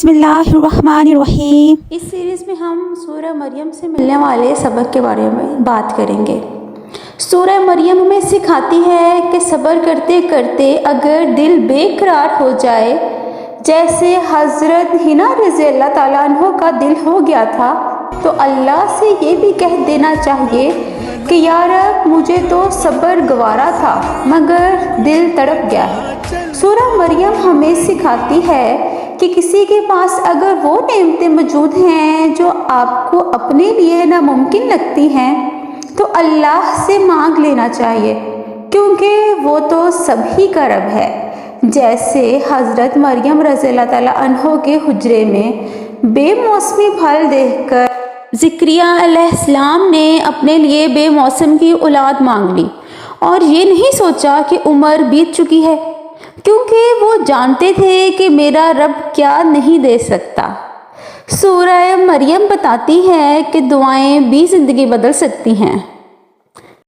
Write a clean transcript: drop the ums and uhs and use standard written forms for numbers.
बिस्मिल्लाहिर्रहमानिर्रहीम। इस सीरीज़ में हम सूरह मरियम से मिलने वाले सबक के बारे में बात करेंगे। सूरह मरियम हमें सिखाती है कि सब्र करते करते अगर दिल बेकरार हो जाए, जैसे हज़रत हिना रज़ी अल्लाह ताला अन्हो का दिल हो गया था, तो अल्लाह से ये भी कह देना चाहिए कि या रब, मुझे तो सब्र गवारा था मगर दिल तड़प गया है। सूरह मरियम हमें सिखाती है कि किसी के पास अगर वो नेमतें मौजूद हैं जो आपको अपने लिए नामुमकिन लगती हैं, तो अल्लाह से मांग लेना चाहिए, क्योंकि वो तो सभी का रब है। जैसे हज़रत मरियम रज़ी अल्लाह ताला अन्हो के हुजरे में बेमौसमी फल देखकर ज़िक्रिया अलैहिस्सलाम ने अपने लिए बेमौसम की औलाद मांग ली और ये नहीं सोचा कि उम्र बीत चुकी है, क्योंकि वो जानते थे कि मेरा रब क्या नहीं दे सकता। सूरह मरियम बताती है कि दुआएं भी ज़िंदगी बदल सकती हैं।